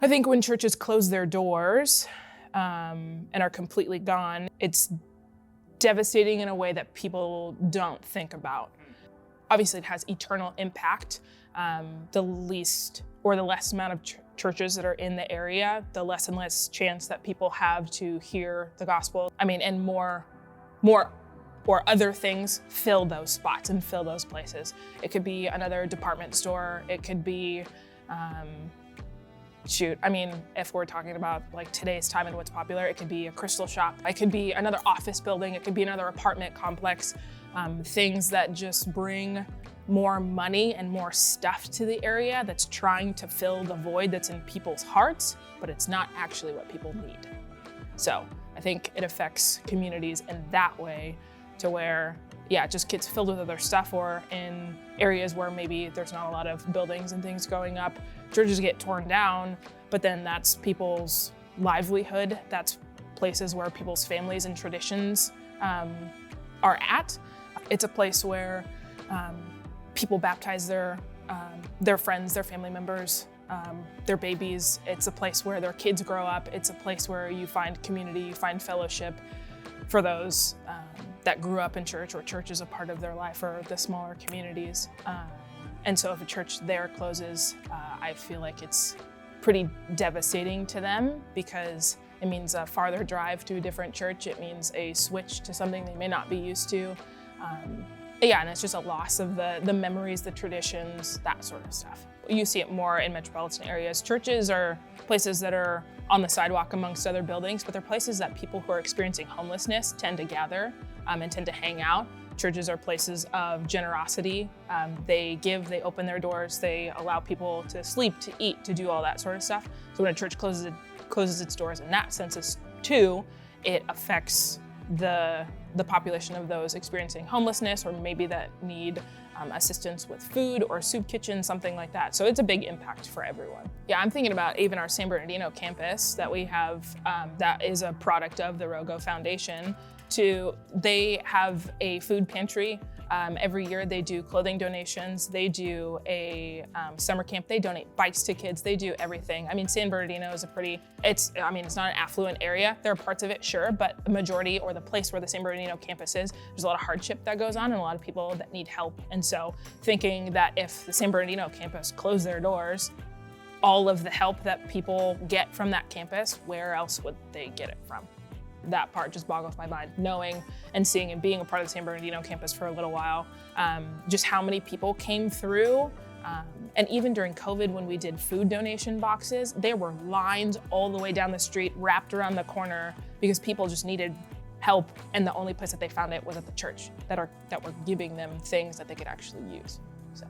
I think when churches close their doors and are completely gone, it's devastating in a way that people don't think about. Obviously, it has eternal impact. The least or the less amount of churches that are in the area, the less and less chance that people have to hear the gospel. And more or other things fill those spots and fill those places. It could be another department store. It could be, if we're talking about like today's time and what's popular, it could be a crystal shop. It could be another office building. It could be another apartment complex. Things that just bring more money and more stuff to the area that's trying to fill the void that's in people's hearts, but it's not actually what people need. So I think it affects communities in that way to where, it just gets filled with other stuff, or in areas where maybe there's not a lot of buildings and things going up, churches get torn down, but then that's people's livelihood. That's places where people's families and traditions are at. It's a place where people baptize their friends, their family members, their babies. It's a place where their kids grow up. It's a place where you find community, you find fellowship for those that grew up in church, or church is a part of their life, or the smaller communities. And so if a church there closes, I feel like it's pretty devastating to them, because it means a farther drive to a different church. It means a switch to something they may not be used to. And it's just a loss of the memories, the traditions, that sort of stuff. You see it more in metropolitan areas. Churches are places that are on the sidewalk amongst other buildings, but they're places that people who are experiencing homelessness tend to gather and tend to hang out. Churches are places of generosity. They give, they open their doors, they allow people to sleep, to eat, to do all that sort of stuff. So when a church closes its doors in that sense too, it affects the population of those experiencing homelessness, or maybe that need assistance with food or soup kitchen, something like that. So it's a big impact for everyone. Yeah, I'm thinking about even our San Bernardino campus that we have, that is a product of the ROGO Foundation. They have a food pantry. Every year they do clothing donations. They do a summer camp. They donate bikes to kids. They do everything. San Bernardino is it's not an affluent area. There are parts of it, sure, but the majority, or the place where the San Bernardino campus is, there's a lot of hardship that goes on and a lot of people that need help. And so thinking that if the San Bernardino campus closed their doors, all of the help that people get from that campus, where else would they get it from? That part just boggles my mind, knowing and seeing and being a part of the San Bernardino campus for a little while, just how many people came through. And even during COVID, when we did food donation boxes, there were lines all the way down the street, wrapped around the corner, because people just needed help. And the only place that they found it was at the church that were giving them things that they could actually use. So.